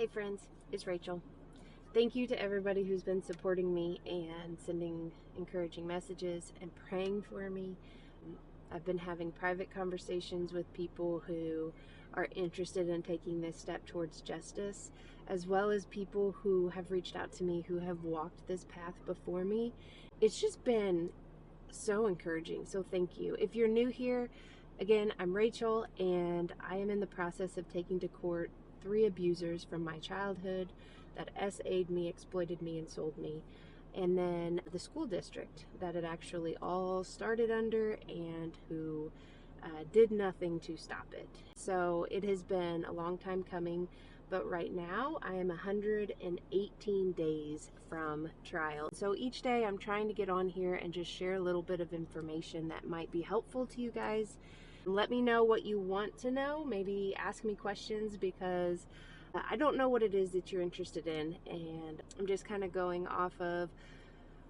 Hey friends, it's Rachel. Thank you to everybody who's been supporting me and sending encouraging messages and praying for me. I've been having private conversations with people who are interested in taking this step towards justice, as well as people who have reached out to me who have walked this path before me. It's just been so encouraging, so thank you. If you're new here, again, I'm Rachel, and I am in the process of taking to court 3 abusers from my childhood that SA'd me, exploited me, and sold me. And then the school district that it actually all started under and who did nothing to stop it. So it has been a long time coming, but right now I am 118 days from trial. So each day I'm trying to get on here and just share a little bit of information that might be helpful to you guys. Let me know what you want to know. Maybe ask me questions, because I don't know what it is that you're interested in, and I'm just kind of going off of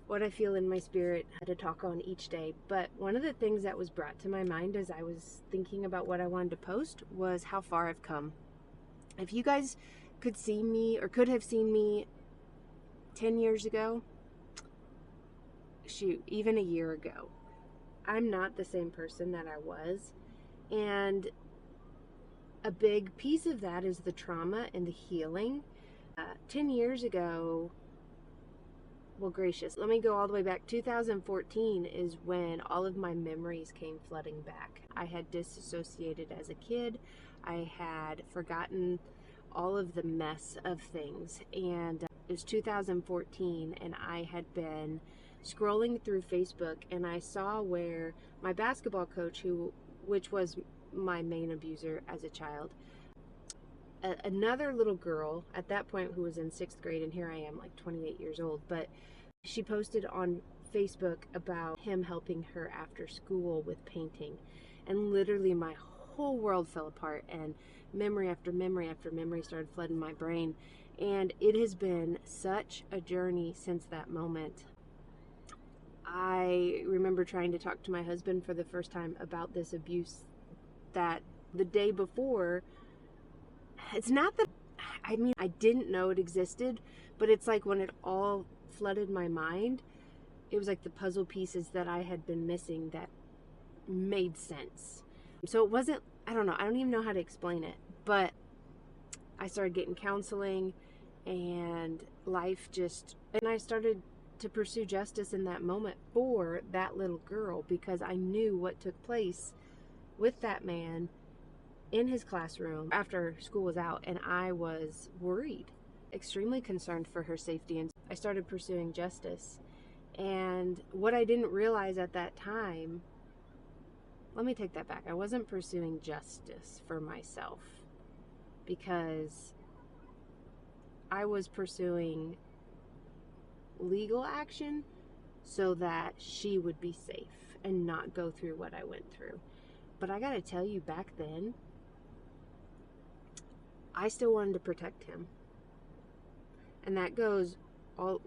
what I feel in my spirit to talk on each day. But one of the things that was brought to my mind as I was thinking about what I wanted to post was how far I've come. If you guys could see me, or could have seen me 10 years ago, shoot, even a year ago, I'm not the same person that I was. And a big piece of that is the trauma and the healing. 10 years ago, well, gracious, let me go all the way back. 2014 is when all of my memories came flooding back. I had disassociated as a kid. I had forgotten all of the mess of things. And it was 2014, and I had been scrolling through Facebook, and I saw where my basketball coach, which was my main abuser as a child, another little girl at that point who was in 6th grade, and here I am like 28 years old, but she posted on Facebook about him helping her after school with painting, and literally my whole world fell apart, and memory after memory after memory started flooding my brain. And it has been such a journey since that moment. I remember trying to talk to my husband for the first time about this abuse that the day before. It's not that, I mean, I didn't know it existed, but it's like when it all flooded my mind, it was like the puzzle pieces that I had been missing that made sense. So it wasn't, I don't know, I don't even know how to explain it, but I started getting counseling, and and I started to pursue justice in that moment for that little girl, because I knew what took place with that man in his classroom after school was out, and I was worried, extremely concerned for her safety, and I started pursuing justice. And what I didn't realize at that time, let me take that back. I wasn't pursuing justice for myself, because I was pursuing legal action so that she would be safe and not go through what I went through. But I gotta tell you, back then, I still wanted to protect him. And that goes all,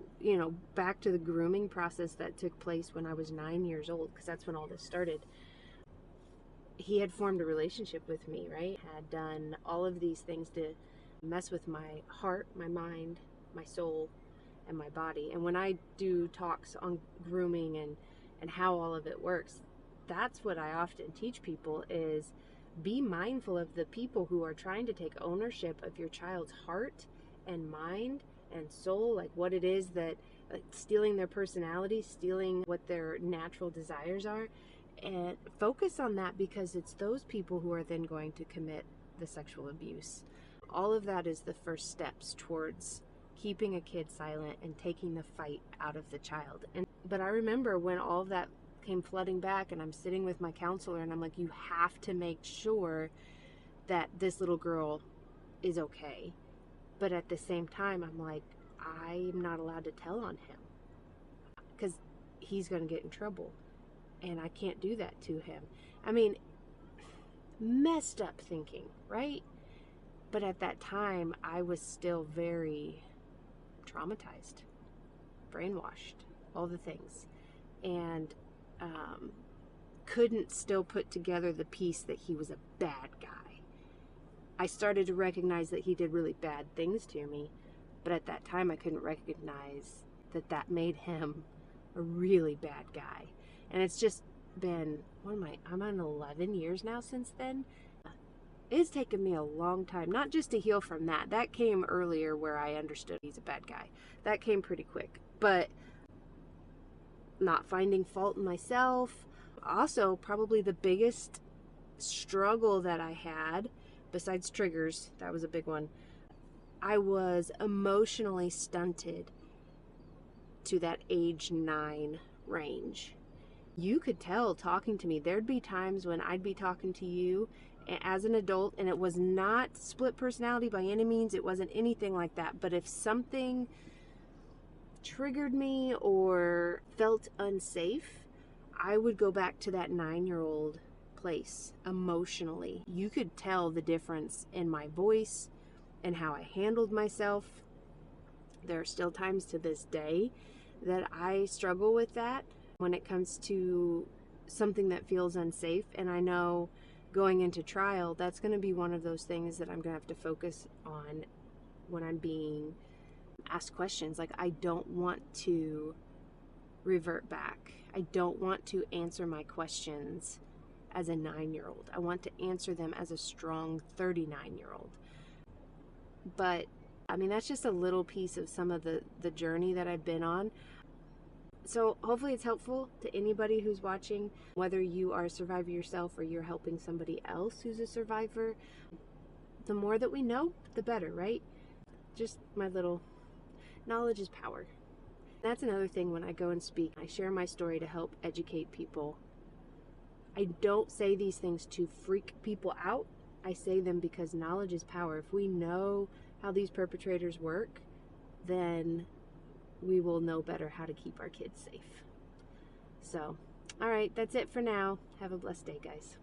back to the grooming process that took place when I was 9 years old, because that's when all this started. He had formed a relationship with me, right? Had done all of these things to mess with my heart, my mind, my soul, and my body. And when I do talks on grooming and how all of it works, that's what I often teach people is be mindful of the people who are trying to take ownership of your child's heart and mind and soul, like what it is that, stealing their personality, stealing what their natural desires are, and focus on that, because it's those people who are then going to commit the sexual abuse. All of that is the first steps towards keeping a kid silent and taking the fight out of the child. But I remember when all of that came flooding back, and I'm sitting with my counselor, and I'm like, you have to make sure that this little girl is okay. But at the same time, I'm like, I'm not allowed to tell on him, because he's going to get in trouble, and I can't do that to him. I mean, messed up thinking, right? But at that time, I was still very traumatized, brainwashed, all the things, and couldn't still put together the piece that he was a bad guy. I started to recognize that he did really bad things to me, but at that time I couldn't recognize that that made him a really bad guy. And it's just been, I'm on 11 years now since then. It's taken me a long time, not just to heal from that. That came earlier where I understood he's a bad guy. That came pretty quick. But not finding fault in myself. Also, probably the biggest struggle that I had, besides triggers, that was a big one, I was emotionally stunted to that age 9 range. You could tell talking to me. There'd be times when I'd be talking to you as an adult, and it was not split personality by any means. It wasn't anything like that. But if something triggered me or felt unsafe, I would go back to that 9-year-old place emotionally. You could tell the difference in my voice and how I handled myself. There are still times to this day that I struggle with that when it comes to something that feels unsafe. And I know going into trial, that's going to be one of those things that I'm going to have to focus on when I'm being asked questions. Like, I don't want to revert back. I don't want to answer my questions as a 9-year-old. I want to answer them as a strong 39-year-old. But I mean, that's just a little piece of some of the journey that I've been on. So hopefully it's helpful to anybody who's watching, whether you are a survivor yourself or you're helping somebody else who's a survivor. The more that we know, the better, right? Just my little knowledge is power. That's another thing when I go and speak. I share my story to help educate people. I don't say these things to freak people out. I say them because knowledge is power. If we know how these perpetrators work, then we will know better how to keep our kids safe. So, all right, that's it for now. Have a blessed day, guys.